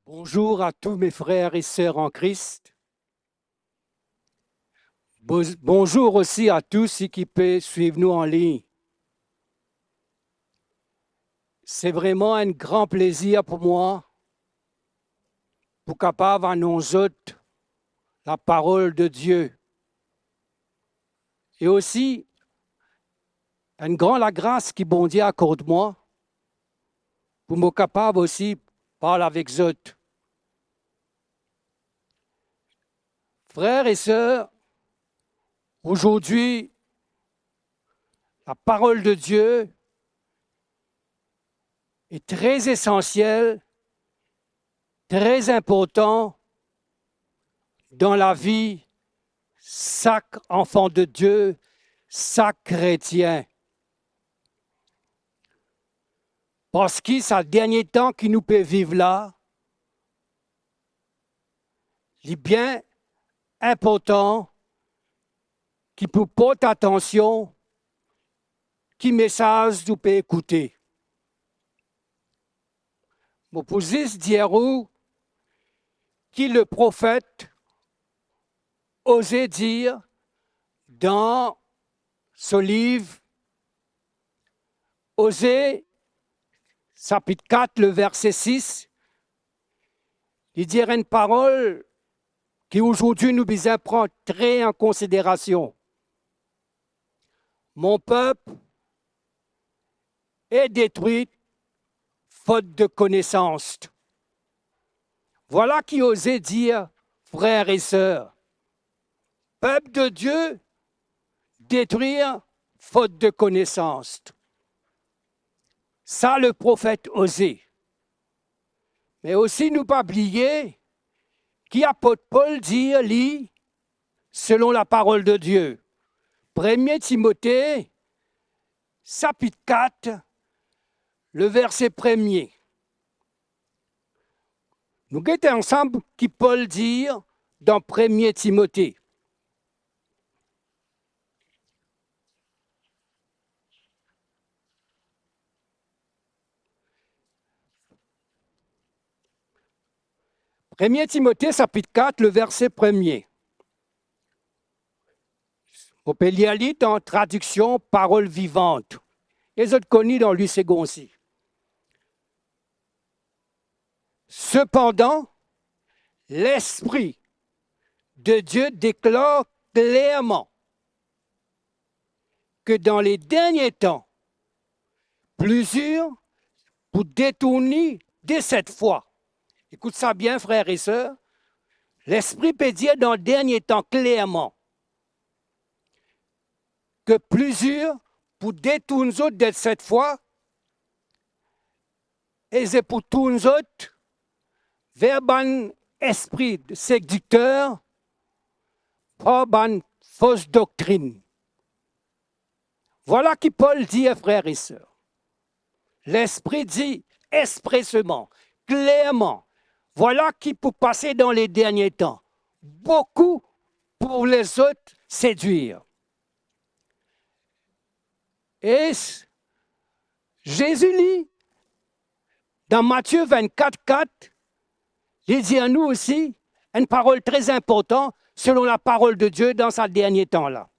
Bonjour à tous mes frères et sœurs en Christ. Bonjour aussi à tous ceux qui peuvent suivre nous en ligne. C'est vraiment un grand plaisir pour moi pour capable annoncer la parole de Dieu. Et aussi, une grande la grâce qui bon Dieu accorde moi pour me capable aussi parler avec eux. Frères et sœurs, aujourd'hui, la parole de Dieu est très essentielle, très important dans la vie chaque enfant de Dieu, chaque chrétien. Parce que c'est le dernier temps qui nous peut vivre là, il est bien important qu'il peut porter attention, qui message nous peut écouter. Je peux juste dire qui le prophète osait dire dans ce livre, Osée, chapitre 4, le verset 6, il dit une parole qui aujourd'hui nous besoin prendre très en considération. Mon peuple est détruit faute de connaissance. Voilà qui osait dire, frères et sœurs, peuple de Dieu, détruire faute de connaissance. Ça, le prophète osait. Mais aussi, nous pas oublier qui apôtre Paul dire, lit, selon la parole de Dieu. 1 Timothée, chapitre 4, le verset 1er. Nous guettons ensemble qui Paul dit dans 1 Timothée. Premier Timothée, chapitre 4, le verset 1er. On peut lire en traduction parole vivante. Les autres connus dans lui second aussi. Cependant, l'Esprit de Dieu déclare clairement que dans les derniers temps, plusieurs pour détourner de cette foi. Écoute ça bien, frères et sœurs. L'Esprit peut dire dans les derniers temps clairement que plusieurs pour détourner de cette foi et c'est pour tourner autres vers un esprit de séducteur par une fausse doctrine. Voilà qui Paul dit, frères et sœurs. L'Esprit dit expressément, clairement, voilà qui peut passer dans les derniers temps. Beaucoup pour les autres séduire. Et Jésus lit dans Matthieu 24, 4, il dit à nous aussi une parole très importante selon la parole de Dieu dans ce dernier temps-là.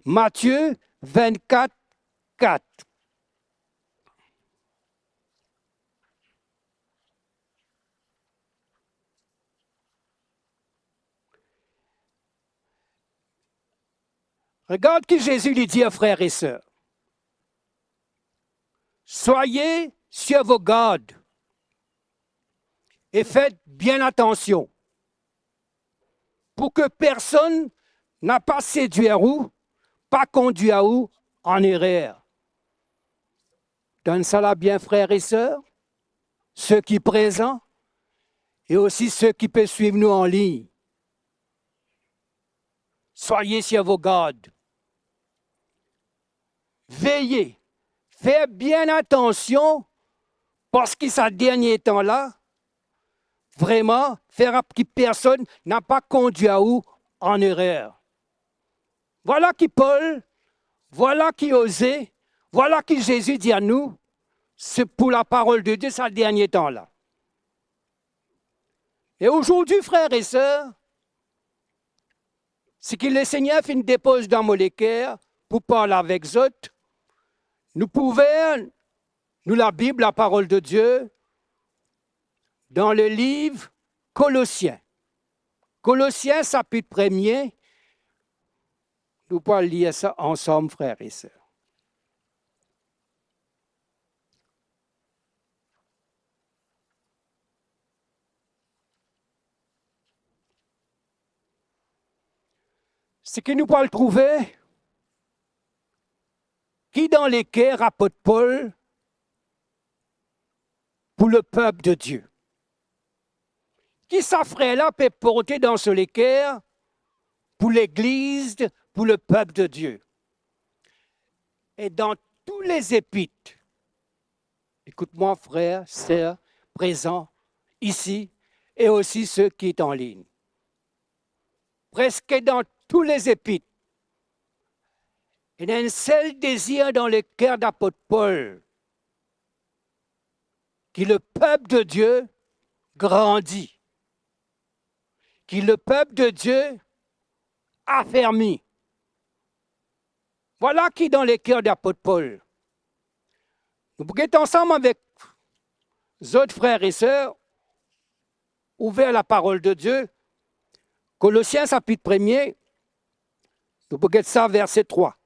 Matthieu 24, 4. Regarde ce que Jésus lui dit, frères et sœurs. Soyez sur vos gardes et faites bien attention pour que personne n'a pas séduit à vous, pas conduit à vous en erreur. Donne ça là bien, frères et sœurs, ceux qui sont présents et aussi ceux qui peuvent suivre nous en ligne. Soyez sur vos gardes. Veillez. Faites bien attention parce que ces derniers temps-là, vraiment, faire que personne n'a pas conduit à vous en erreur. Voilà qui Paul, voilà qui Osée, voilà qui Jésus dit à nous, c'est pour la parole de Dieu ces derniers temps-là. Et aujourd'hui, frères et sœurs, ce que le Seigneur fait une dépose dans mon cœur pour parler avec eux, nous pouvons, nous la Bible, la parole de Dieu, dans le livre Colossiens. Colossiens, chapitre 1er, nous pouvons lire ça ensemble, frères et sœurs. Ce que nous pouvons trouver, qui dans les cœurs apôtre Paul pour le peuple de Dieu. Qui ça frère-là peut porter dans ce cœur pour l'Église, pour le peuple de Dieu. Et dans tous les épîtres, écoute-moi frère, sœur, présents ici, et aussi ceux qui sont en ligne. Presque dans tous les épîtres, il y a un seul désir dans le cœur d'apôtre Paul, que le peuple de Dieu grandit, que le peuple de Dieu affermit. Voilà qui est dans le cœur d'apôtre Paul. Nous pouvons être ensemble avec les autres frères et sœurs, ouverts à la parole de Dieu. Colossiens chapitre 1er, nous pouvons être ça verset 3.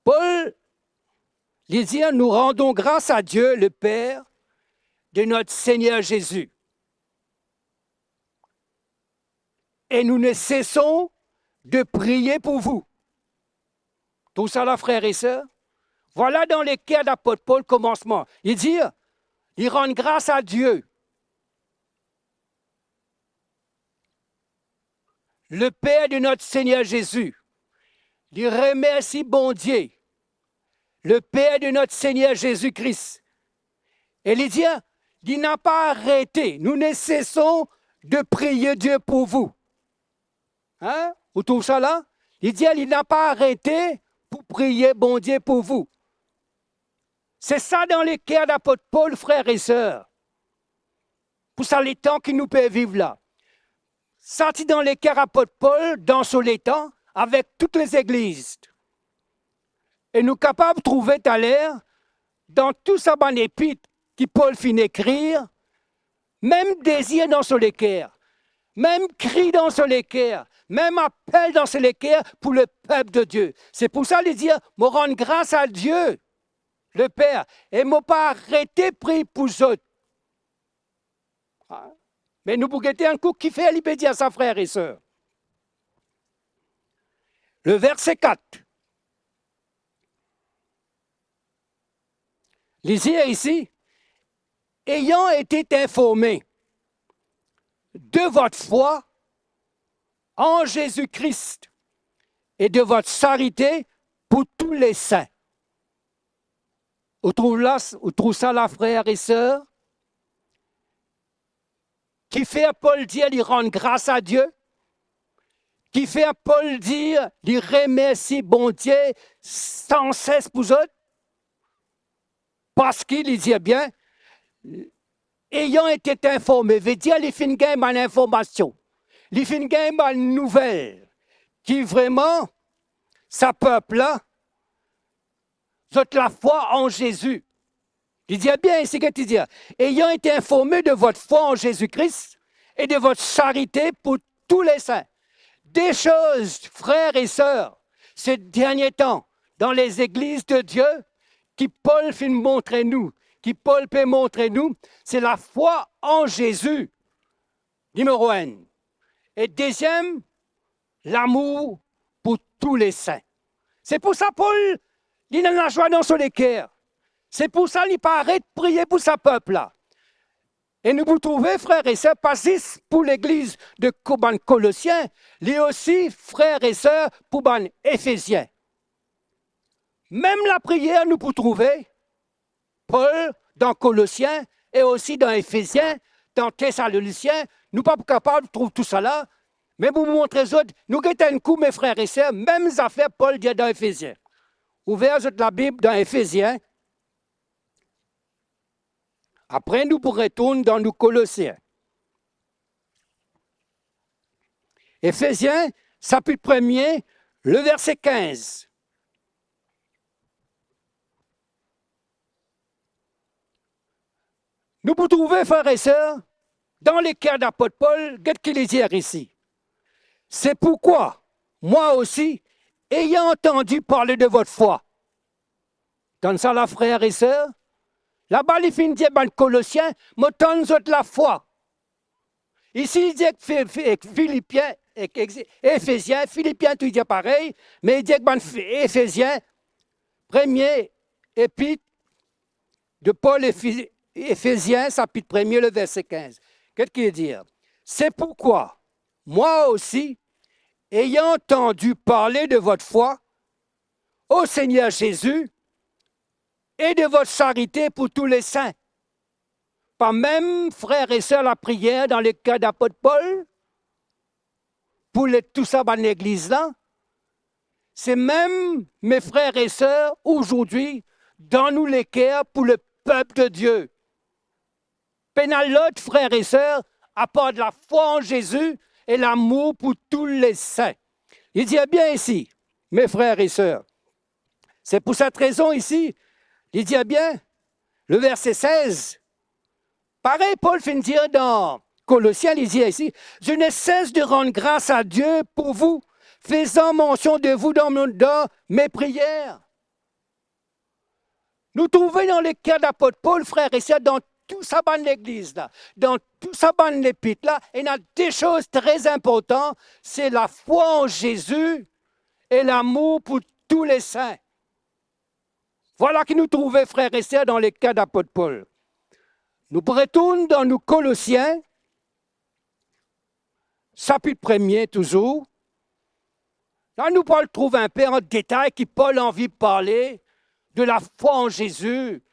Paul lui dit, nous rendons grâce à Dieu, le Père, de notre Seigneur Jésus. Et nous ne cessons de prier pour vous. Tout ça là, frères et sœurs. Voilà dans les cœurs d'apôtre Paul, commencement. Il dit, il rend grâce à Dieu, le Père de notre Seigneur Jésus. Il remercie bon Dieu, le Père de notre Seigneur Jésus-Christ. Et il dit, il n'a pas arrêté. Nous ne cessons de prier Dieu pour vous. Hein? Vous trouvez ça là? Il dit, il n'a pas arrêté pour prier bon Dieu pour vous. C'est ça dans les cœurs d'apôtre Paul, frères et sœurs. Pour ça, les temps qui nous peuvent vivre là. Ça, c'est dans les cœurs d'apôtre Paul, dans ce les temps, avec toutes les églises. Et nous sommes capables de trouver tout à l'heure, dans tout ça, dans l'épître que Paul finit d'écrire, même désir dans ce les cœurs, même cri dans ce les cœurs, même appel dans ce les cœurs pour le peuple de Dieu. C'est pour ça qu'il dit, me rendre grâce à Dieu, le Père, et ne pas arrêter de prier pour eux autres. Mais nous pouvons guetter un coup qui fait l'ibédia à sa frère et sœur. Le verset 4. Lisez ici. Ayant été informés de votre foi en Jésus-Christ et de votre charité pour tous les saints. Vous trouvez ça là, frères et sœurs? Qui fait à Paul dire, il rend grâce à Dieu? Qui fait à Paul dire, il remercie bon Dieu sans cesse pour eux? Parce qu'il dit bien, ayant été informé, veut dire, il fait une information. Il fait une nouvelle qui vraiment, sa peuple-là, toute la foi en Jésus. Il dit bien ici que tu dis, ayant été informé de votre foi en Jésus-Christ et de votre charité pour tous les saints. Des choses, frères et sœurs, ces derniers temps, dans les églises de Dieu, qui Paul fait montrer nous, qui Paul peut montrer nous, c'est la foi en Jésus, numéro 1. Et deuxième, l'amour pour tous les saints. C'est pour ça Paul, il a la joie dans son cœur. C'est pour ça qu'il n'a pas arrêté de prier pour sa peuple-là. Et nous vous trouvez, frères et sœurs, pas juste pour l'église de Colossiens, mais aussi, frères et sœurs, pour les Éphésiens. Même la prière, nous pouvons trouver, Paul, dans Colossiens, et aussi dans Éphésiens, dans Thessaloniciens, nous ne sommes pas capables de trouver tout ça là, mais pour vous montrer les autres, nous guettons un coup, mes frères et sœurs, même affaires, Paul dit dans Éphésiens. Ouvrez la Bible dans Éphésiens, Après, nous retournons dans nos Colossiens. Éphésiens, chapitre 1er, le verset 15. Nous pouvons trouver, frères et sœurs, dans les cœurs d'apôtre Paul, qu'est-ce qu'il dit ici? C'est pourquoi, moi aussi, ayant entendu parler de votre foi, dans ça, là, frères et sœurs, là-bas, il finit de dire, Colossiens, me donne la foi. Ici, il dit que Philippiens, Éphésiens, Philippiens, tout dit pareil, mais il dit que Éphésiens, premier épître de Paul, Éphésiens, chapitre 1er, le verset 15. Qu'est-ce qu'il dit? C'est pourquoi, moi aussi, ayant entendu parler de votre foi au Seigneur Jésus et de votre charité pour tous les saints, pas même, frères et sœurs, la prière dans les cas d'apôtre Paul, pour tout ça dans l'église-là, c'est même, mes frères et sœurs, aujourd'hui, dans nous les cœurs pour le peuple de Dieu. Pénalote, frères et sœurs, apporte la foi en Jésus et l'amour pour tous les saints. Il dit bien ici, mes frères et sœurs, c'est pour cette raison ici, il dit bien, le verset 16, pareil, Paul finit de dire dans Colossiens, il dit ici, je ne cesse de rendre grâce à Dieu pour vous, faisant mention de vous dans mes prières. Nous trouvons dans les cas d'apôtre Paul, frères et sœurs, dans tout ça dans l'église, là, dans tout ça dans l'épître, là, il y a des choses très importantes, c'est la foi en Jésus et l'amour pour tous les saints. Voilà qui nous trouvons, frères et sœurs, dans les cas d'apôtre Paul. Nous retournons dans nos Colossiens, chapitre 1er toujours. Là, nous Paul trouve un peu en détail qui Paul a envie de parler de la foi en Jésus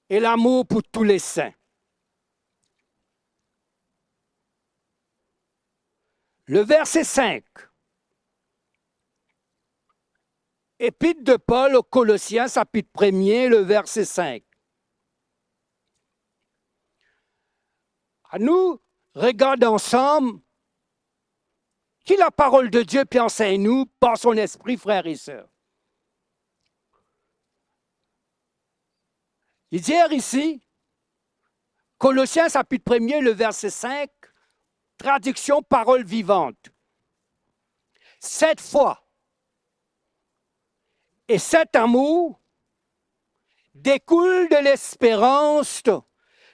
et l'amour pour tous les saints. Le verset 5. Épître de Paul aux Colossiens, chapitre 1er, le verset 5. À nous, regardons ensemble qui la parole de Dieu puis enseigne-nous par son esprit, frères et sœurs. Il dit ici, Colossiens chapitre 1er, le verset 5, traduction parole vivante. Cette foi et cet amour découlent de l'espérance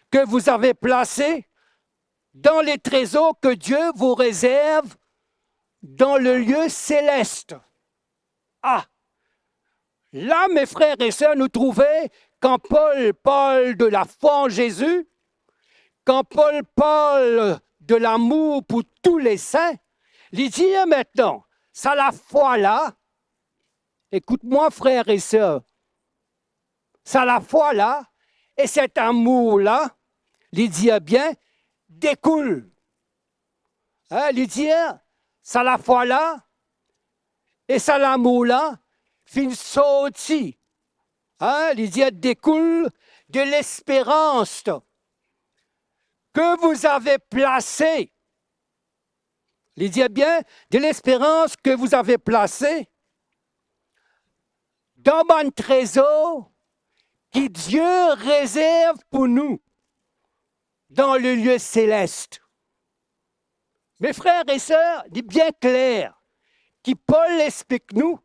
que vous avez placée dans les trésors que Dieu vous réserve dans le lieu céleste. Ah! Là, mes frères et sœurs, nous trouvons, quand Paul parle de la foi en Jésus, quand Paul parle de l'amour pour tous les saints, il dit maintenant, ça la foi là, écoute-moi frères et sœurs, ça la foi là, et cet amour là, il dit bien, découle. Hein, il dit, ça la foi là, et ça l'amour là, fin sorti. Hein, il dit, découle de l'espérance que vous avez placée. Il dit bien, de l'espérance que vous avez placée dans un trésor que Dieu réserve pour nous dans le lieu céleste. Mes frères et sœurs, dit bien clair, qui Paul explique nous,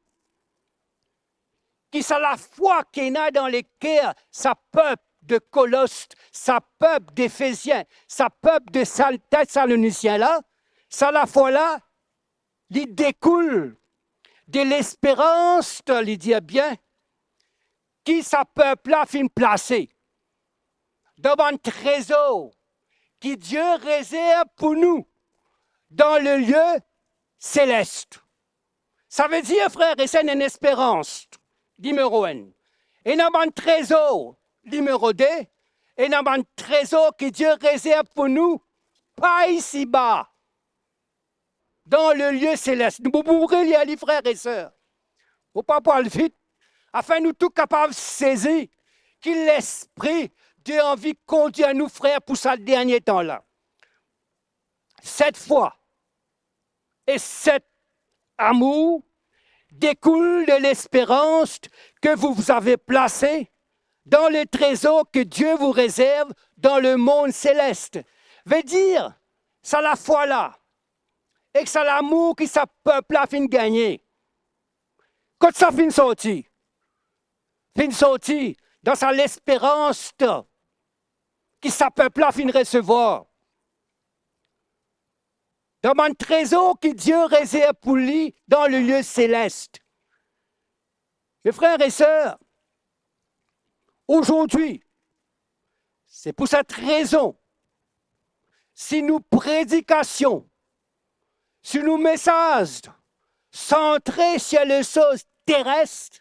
qui c'est la foi qu'il y a dans les cœurs, sa peuple de Colosse, sa peuple d'Éphésiens, sa peuple de Thessaloniciens là, ça la foi là, il découle de l'espérance, il dit bien, qui sa peuple là fin placé dans un trésor que Dieu réserve pour nous dans le lieu céleste. Ça veut dire, frère, et c'est une espérance, numéro 1. Et dans un trésor, numéro 2, et dans un trésor que Dieu réserve pour nous, pas ici-bas, dans le lieu céleste. Nous pouvons y aller, frères et sœurs. Faut pas parler vite, afin nous tous capables de saisir que l'Esprit Dieu a envie de conduire à nous, frères, pour ce dernier temps-là. Cette foi et cet amour découlent de l'espérance que vous avez placée dans le trésor que Dieu vous réserve dans le monde céleste. Veut dire, c'est la foi là, et que c'est l'amour qui sa peuple a fin gagner. Quand ça fin sorti dans sa l'espérance qui sa peuple a fin recevoir. Dans un trésor que Dieu réserve pour lui dans le lieu céleste. Mes frères et sœurs, aujourd'hui, c'est pour cette raison, si nos prédications, si nos messages centrés sur les choses terrestres,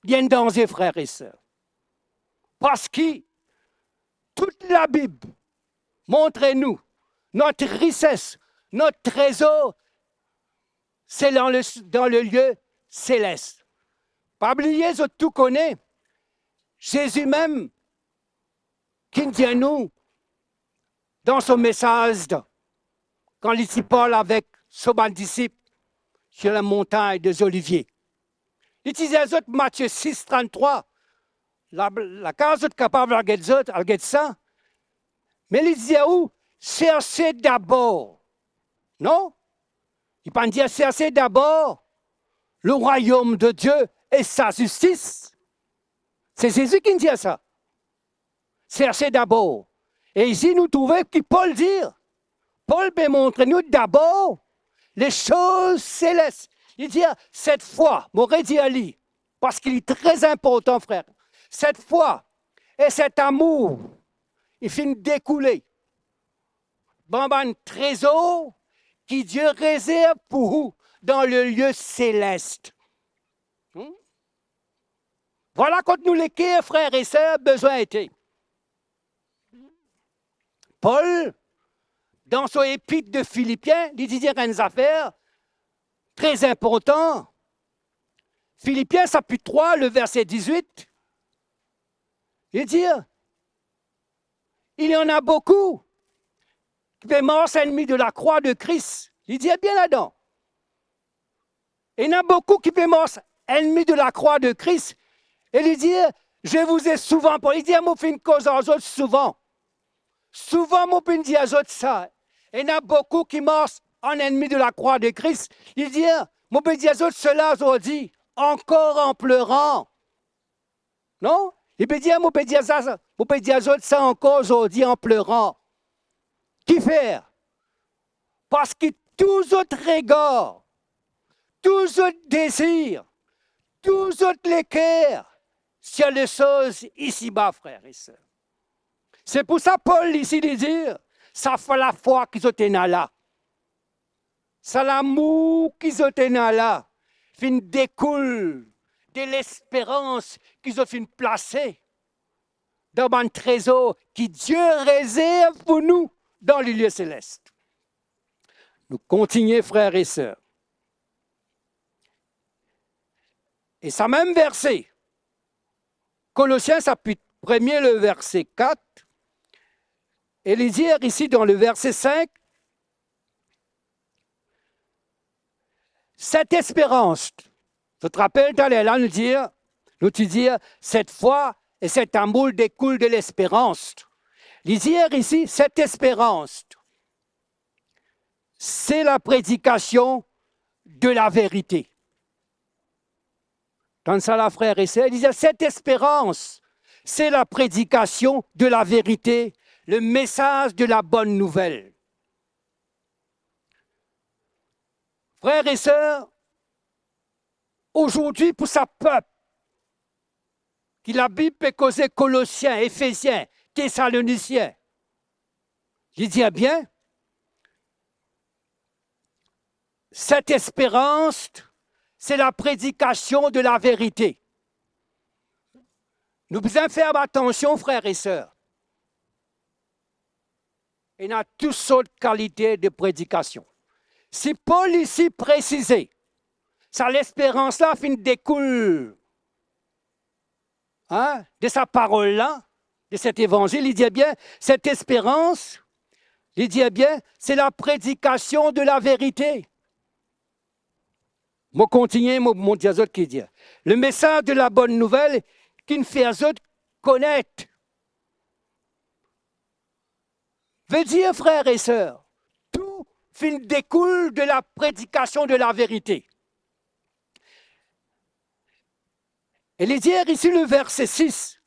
il y a un danger, frères et sœurs. Parce que toute la Bible montre-nous notre richesse, notre trésor, c'est dans le lieu céleste. Pas oublier, je tout connais. Jésus même, qui dit à nous, dans son message, quand il s'y parle avec son disciple sur la montagne des Oliviers. Il disait aux autres, Matthieu 6, 33, la case est capable de regarder ça, mais il disait où? Cherchez d'abord. Non? Il peut dire cherchez d'abord le royaume de Dieu et sa justice. C'est Jésus qui dit ça. Cherchez d'abord. Et ici, nous trouvons que Paul dit, Paul peut montrer nous d'abord les choses célestes. Il dit, cette foi, m'aurait dit Ali, parce qu'il est très important, frère, cette foi et cet amour, il finit découler dans un trésor qui Dieu réserve pour vous dans le lieu céleste. Voilà quand nous les frères et sœurs, besoin était. Paul, dans son épître de Philippiens, il dit une affaire très importante. Philippiens, chapitre 3, le verset 18. Il dit, il y en a beaucoup qui sont morts ennemis de la croix de Christ. Il dit bien là-dedans. Il y en a beaucoup qui sont morts ennemis de la croix de Christ. Et il dit, je vous ai souvent parlé. Il dit, moi, fais une cause aux autres souvent. Souvent, moi, je dis aux autres ça. Il y en a beaucoup qui morts en ennemis de la croix de Christ. Il dit, moi, je dis aux autres cela aujourd'hui, encore en pleurant. Non? Il peut dire, moi, je dis aux autres ça encore aujourd'hui en pleurant. Qui faire? Parce que tous autres regards, tous autres désirs, tous autres les cœurs, sur les choses ici-bas, frères et sœurs. C'est pour ça Paul ici dit, ça fait la foi qu'ils ont là. C'est l'amour qu'ils ont là. Fin découle de l'espérance qu'ils ont fin placer dans un trésor que Dieu réserve pour nous dans le lieu céleste. Nous continuons, frères et sœurs. Et ça même verset, Colossiens chapitre 1er, le verset 4, et les dire ici dans le verset 5, cette espérance, je te rappelle, tu allais là nous dire, cette foi et cet amour découlent de l'espérance. Les dire ici, cette espérance, c'est la prédication de la vérité. Dans ça, là, frère et sœur, il disait, cette espérance, c'est la prédication de la vérité, le message de la bonne nouvelle. Frères et sœurs, aujourd'hui, pour sa peuple, qui la Bible peut causer Colossiens, Éphésiens, Thessaloniciens, je dis bien, cette espérance, c'est la prédication de la vérité. Nous devons faire attention, frères et sœurs. Il y a toutes sortes de qualités de prédication. Si Paul ici précisait, ça l'espérance-là fin découle de sa parole-là, de cet évangile, il dit eh bien, cette espérance, il dit eh bien, c'est la prédication de la vérité. Je continue, mon Dieu, qui dit le message de la bonne nouvelle qui nous fait aux autres connaître. Veut dire, frères et sœurs, tout découle de la prédication de la vérité. Et les dire ici le verset 6,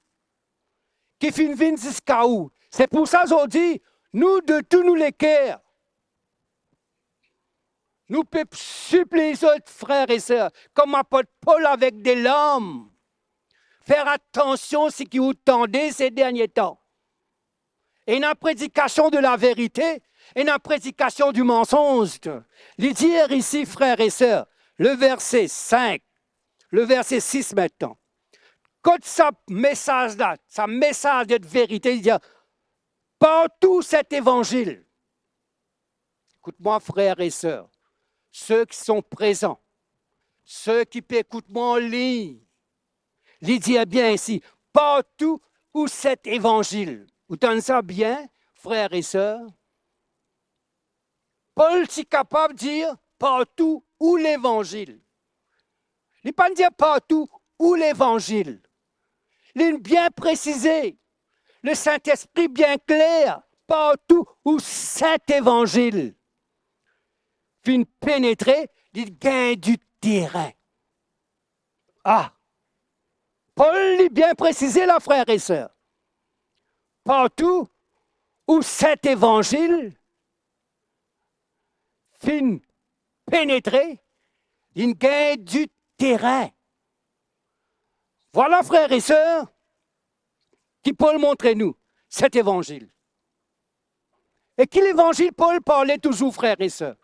qui finit jusqu'à où? C'est pour ça qu'on dit, nous de tous nous les cœurs, nous pouvons supplier les autres frères et sœurs, comme apôtre Paul avec des larmes, faire attention à ce qui vous tendez ces derniers temps. Et la prédication de la vérité et la prédication du mensonge. Les dire ici, frères et sœurs, le verset 5, le verset 6 maintenant. Quand ce message-là, ce message de vérité, il dit partout cet évangile. Écoute-moi, frères et sœurs, ceux qui sont présents, ceux qui peuvent écouter-moi en ligne, il dit bien ici, partout où cet évangile. Vous entendez ça bien, frères et sœurs? Paul est capable de dire partout où l'évangile. Il n'est pas de dire partout où l'évangile. Il est bien précisé. Le Saint-Esprit bien clair, partout où cet évangile vient pénétrer, il gagne du terrain. Ah! Paul l'a bien précisé, là, frères et sœurs. Partout où cet évangile vient pénétrer, il gagne du terrain. Voilà, frères et sœurs, qui Paul montrait nous, cet évangile. Et qui l'évangile, Paul parlait toujours, frères et sœurs.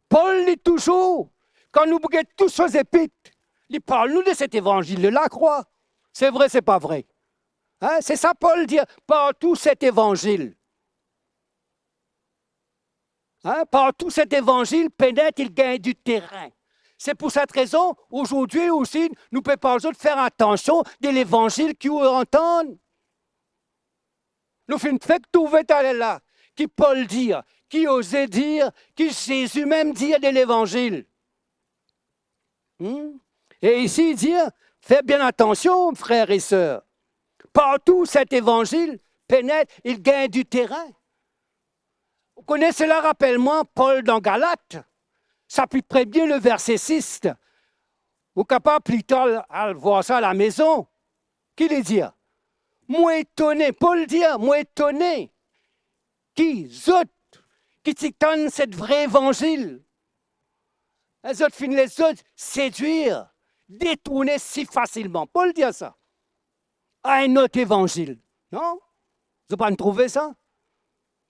Paul dit toujours, quand nous regardons tous ces épîtres, il parle nous de cet évangile de la croix. C'est vrai, c'est pas vrai. Hein? C'est ça, Paul dit, partout cet évangile. Hein? Partout cet évangile pénètre, il gagne du terrain. C'est pour cette raison, aujourd'hui aussi, nous ne pouvons pas faire attention de l'évangile qu'ils entendent. Nous faisons fait trouver là, qui Paul dit, qui osait dire, qui Jésus même dit de l'évangile. Et ici, il dit, faites bien attention, frères et sœurs. Partout cet évangile pénètre, il gagne du terrain. Vous connaissez cela, rappelle-moi, Paul dans Galates. Ça peut très bien le verset 6. Vous êtes capable plus tard à voir ça à la maison. Qui le dit? Moi étonné, Paul dit, moi étonné. Qui autres, qui t'étonnent cet vrai évangile. Les autres finissent les autres séduire, détourner si facilement. Paul dit ça. À un autre évangile. Non? Vous n'avez pas trouvé ça?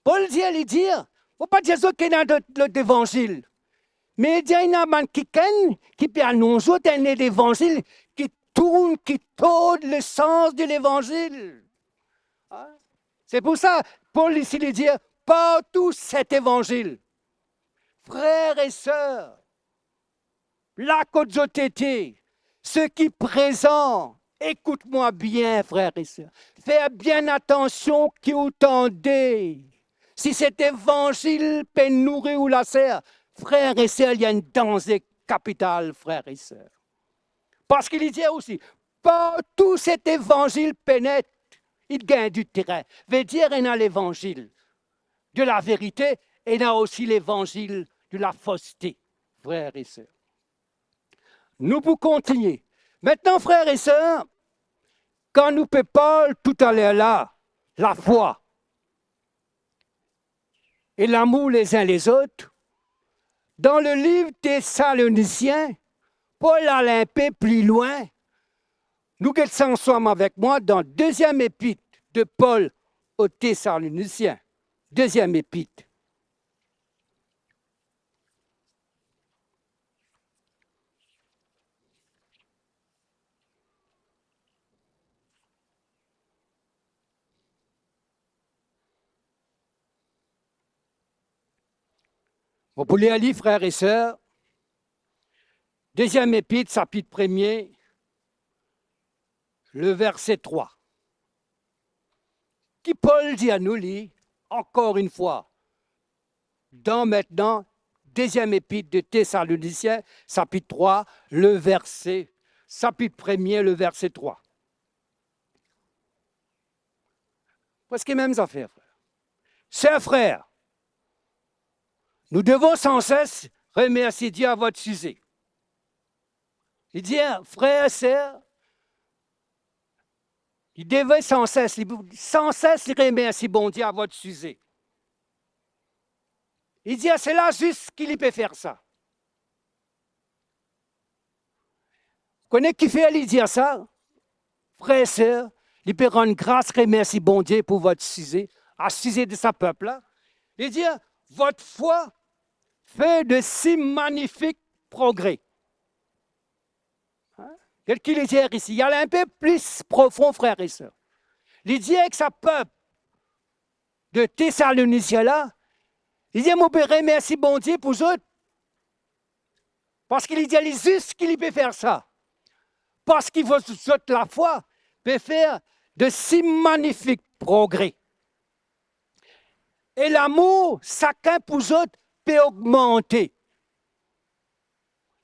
Paul dit, il dit, il ne faut pas dire ça qu'il y a d'autres évangiles. Mais il y a un qui peut annoncer un évangile qui tourne, qui tourne le sens de l'évangile. C'est pour ça, Paul ici il dit, partout cet évangile. Frères et sœurs, la côte-zotété, ceux qui présent, écoute-moi bien, frères et sœurs. Faites bien attention qui vous tendez. Si cet évangile peut nourrir ou la serre, frères et sœurs, il y a une danger capitale, frères et sœurs. Parce qu'il dit aussi, partout cet évangile pénètre, il gagne du terrain. Veut dire, il y a l'évangile de la vérité et il y a aussi l'évangile de la fausseté, frères et sœurs. Nous pouvons continuer. Maintenant, frères et sœurs, quand nous parlons tout à l'heure là, la foi et l'amour les uns les autres, dans le livre Thessaloniciens, Paul allait un peu plus loin. Nous qui sommes ensemble avec moi dans le deuxième épître de Paul aux Thessaloniciens. Deuxième épître. Vous pouvez aller, frères et sœurs. Deuxième épître, chapitre 1er, le verset 3. Qui Paul dit à nous, lit, encore une fois, dans maintenant, deuxième épître de Thessaloniciens, chapitre 3, le verset, chapitre 1er, le verset 3. Parce que même affaires, frère. Chers frères, nous devons sans cesse remercier Dieu à votre sujet. Il dit, frères et sœurs, il devait sans cesse remercier bon Dieu à votre sujet. Il dit, c'est là juste qu'il peut faire ça. Vous connaissez qui fait lui dire ça? Frères et sœurs, il peut rendre grâce, remercier bon Dieu pour votre sujet, à sujet de sa peuple-là. Il dit, votre foi fait de si magnifiques progrès. Quel qu'il est dit ici, il y a un peu plus profond, frères et sœurs. Il dit que sa peuple de Thessaloniciens là, il dit, mon père, remercie bon Dieu pour eux. Parce qu'il dit, il est juste qu'il peut faire ça. Parce qu'il faut la foi peut faire de si magnifiques progrès. Et l'amour, chacun pour eux, peut augmenter.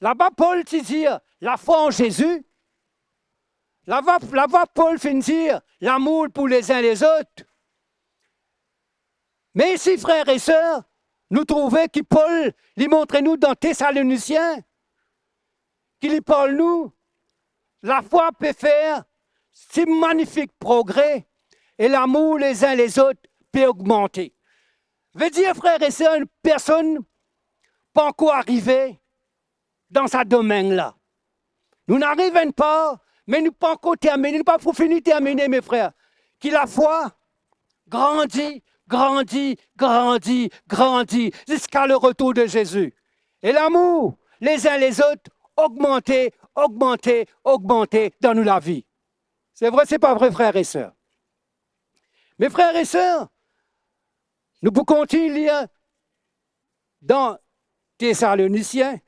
Là-bas, Paul dit, la foi en Jésus. Là-bas, Paul fait dire l'amour pour les uns les autres. Mais ici, frères et sœurs, nous trouvons que Paul, lui montre nous dans Thessaloniciens, qu'il lui parle nous, la foi peut faire si magnifiques progrès et l'amour les uns les autres peut augmenter. Veut dire, frères et sœurs, une personne pas encore arrivée dans ce domaine-là. Nous n'arrivons pas, mais nous pas encore terminé, nous pas pour finir terminer, mes frères. Que la foi grandit, grandit, grandit, grandit, jusqu'à le retour de Jésus. Et l'amour, les uns les autres, augmenter, augmenter, augmenter dans nous la vie. C'est vrai, c'est pas vrai, frères et sœurs. Mes frères et sœurs, nous pouvons continuer dans Thessaloniciens.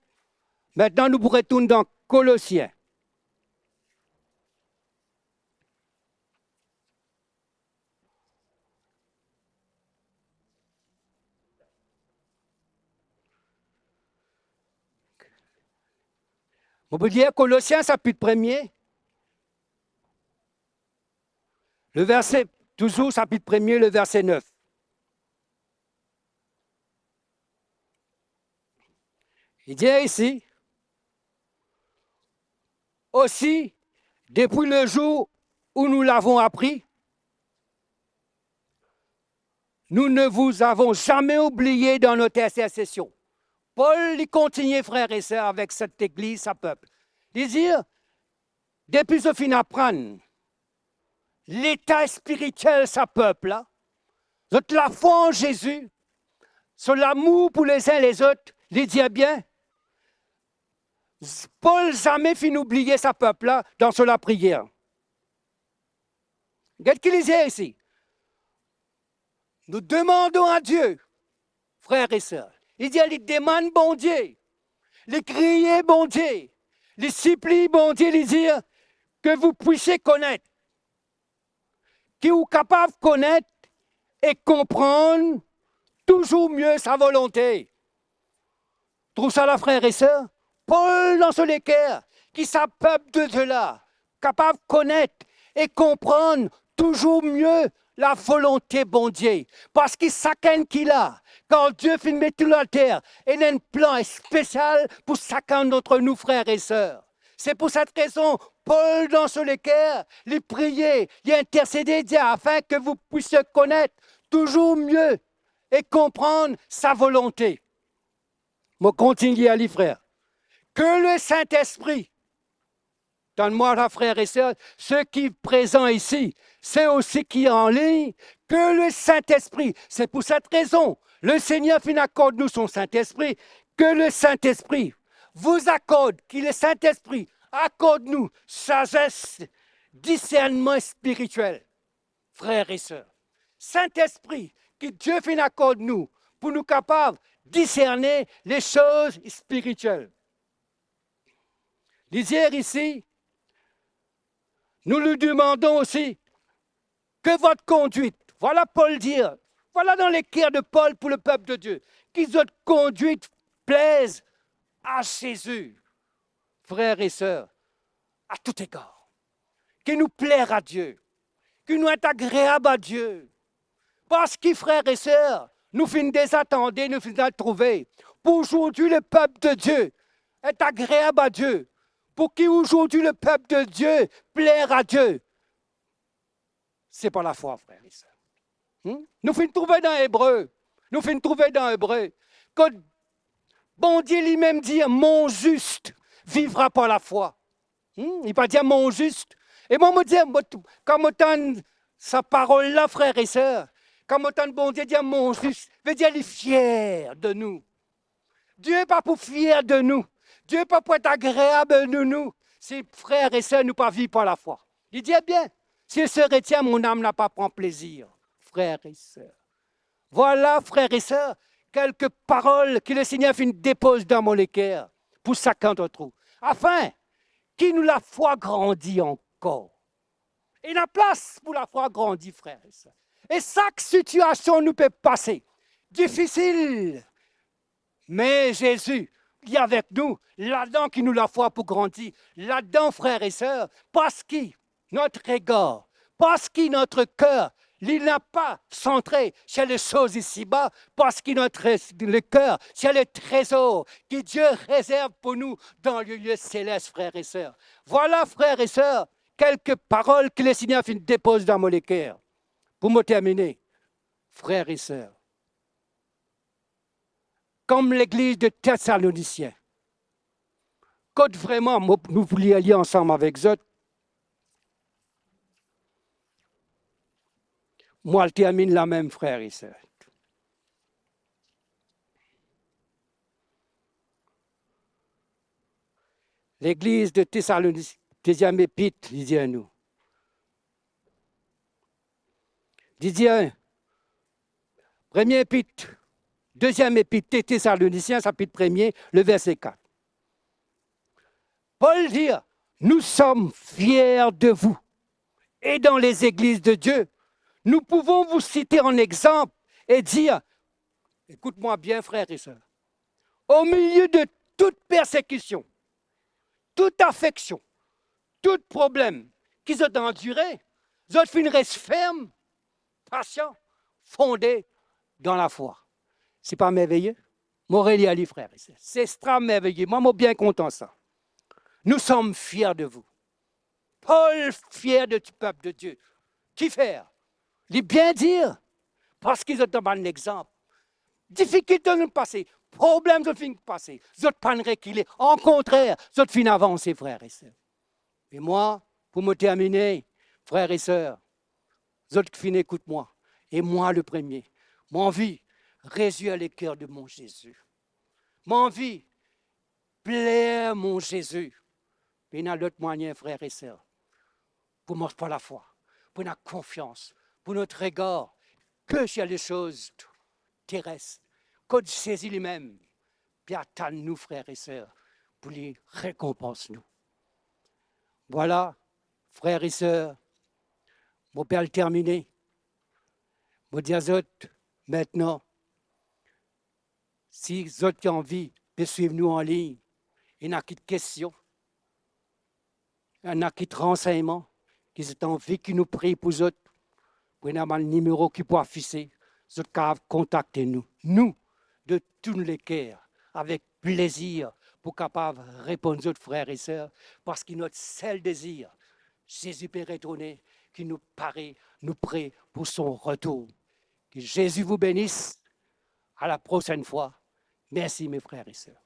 Maintenant, nous pourrons retourner dans Colossiens. On peut dire Colossiens, chapitre 1er. Le verset, toujours chapitre 1er, le verset 9. Il dit ici, aussi, depuis le jour où nous l'avons appris, nous ne vous avons jamais oublié dans notre intercession. Paul il continue, frères et sœurs, avec cette église, sa peuple. Il dit, depuis ce fin d'apprendre, l'état spirituel, sa peuple, là, la foi en Jésus, sur l'amour pour les uns les autres, il dit bien, Paul jamais fin d'oublier sa peuple là dans la prière. Qu'est-ce qu'il disait ici? Nous demandons à Dieu, frères et sœurs, il dit, il demande bon Dieu, il crie bon Dieu, il supplie bon Dieu, il dit que vous puissiez connaître, que vous êtes capable de connaître et comprendre toujours mieux sa volonté. Trouve ça là, frères et sœurs? Paul dans ce l'équerre, qui sa peuple de cela, capable de connaître et comprendre toujours mieux la volonté bon Dieu. Parce qu'il chacun qu'il a, quand Dieu fait mettre tout la terre, il a un plan spécial pour chacun d'entre nous, frères et sœurs. C'est pour cette raison, Paul dans ce l'équerre, il priait, il intercédait afin que vous puissiez connaître toujours mieux et comprendre sa volonté. Je continue à lire, frère. Que le Saint-Esprit, donne-moi là, frères et sœurs, ceux qui sont présents ici, c'est aussi qui est en ligne, que le Saint-Esprit, c'est pour cette raison, le Seigneur accorde-nous son Saint-Esprit, que le Saint-Esprit vous accorde, que le Saint-Esprit accorde-nous sagesse, discernement spirituel, frères et sœurs. Saint-Esprit, que Dieu accorde-nous pour nous capables de discerner les choses spirituelles. Lisez ici, nous lui demandons aussi que votre conduite, voilà Paul dire, voilà dans les cœurs de Paul pour le peuple de Dieu, que votre conduite plaise à Jésus, frères et sœurs, à tout égard, qu'il nous plaire à Dieu, qu'il nous est agréable à Dieu. Parce que, frères et sœurs, nous finissons désattendre, nous finissons de trouver. Pour aujourd'hui, le peuple de Dieu est agréable à Dieu. Pour qu'aujourd'hui, le peuple de Dieu plaire à Dieu. C'est pas la foi, frères et sœurs. Nous finissons trouver dans Hébreu. Nous finissons trouver dans Hébreu. Quand bon Dieu lui-même dit, mon juste vivra par la foi. Il va dire mon juste. Et moi, je me dis, quand je entends sa parole-là, frères et sœurs, quand on entend bon Dieu dire mon juste, veut dire qu'il est fier de nous. Dieu n'est pas pour fier de nous. Dieu n'est pas pour être agréable de nous. Si frères et sœurs, nous pas vivre par la foi. Il dit, eh bien, si ce retient, mon âme n'a pas prend plaisir, frères et sœurs. Voilà, frères et sœurs, quelques paroles que le Seigneur dépose dans mon cœur pour chacun d'entre nous, afin que nous la foi grandisse encore. Et la place pour la foi grandit, frères et sœurs. Et chaque situation nous peut passer, difficile, mais Jésus est avec nous, là-dedans qui nous la foi pour grandir, là-dedans, frères et sœurs, parce que notre regard, parce que notre cœur, il n'a pas centré sur les choses ici-bas, parce que le cœur, c'est le trésor que Dieu réserve pour nous dans le lieu céleste, frères et sœurs. Voilà, frères et sœurs, quelques paroles que le Seigneur dépose dans mon cœur. Pour me terminer, frères et sœurs, comme l'église de Thessaloniciens, quand vraiment nous voulions aller ensemble avec eux, moi, je termine la même, frères et sœurs. L'église de Thessaloniciens, deuxième épître, disait à nous. Disait, premier épître, deuxième épître, Thessaloniciens, chapitre 1er, le verset 4. Paul dit, nous sommes fiers de vous. Et dans les églises de Dieu, nous pouvons vous citer en exemple et dire, écoute-moi bien, frères et sœurs, au milieu de toute persécution, toute affection, tout problème qu'ils ont enduré, ils ont finiront fermes, patients, fondés dans la foi. C'est pas merveilleux? Morélie Ali, frères et sœurs, c'est extra merveilleux. Moi, je suis bien content de ça. Nous sommes fiers de vous. Paul, fier du peuple de Dieu. Qui faire? Les bien dire, parce qu'ils ont un exemple. Difficulté de passer, problème de fin passer, ils ont pas reculer. En contraire, ils ont fin avancer, frères et sœurs. Et moi, pour me terminer, frères et sœurs, ils ont fin écoute-moi. Et moi, le premier, mon envie, réjouir les cœurs de mon Jésus. Mon envie, plaire mon Jésus. Et dans l'autre moyen, frères et sœurs, pour moi, pas la foi, pour notre confiance, pour notre regard, que sur les choses terrestres, que Jésus lui-même, puis attend nous, frères et sœurs, pour les récompenser nous. Voilà, frères et sœurs, mon père terminé. Je dis aux autres, maintenant, si les autres ont envie de suivre nous en ligne, il y a des questions, il y a des renseignements, qui ont envie qu'ils nous prient pour eux autres. Vous avez le numéro qui peut afficher. Vous pouvez contacter nous. Nous, de tous les cœurs, avec plaisir, pour capable répondre aux autres frères et sœurs, parce que notre seul désir, Jésus peut retourner, qui nous paraît, nous prie pour son retour. Que Jésus vous bénisse. À la prochaine fois. Merci mes frères et sœurs.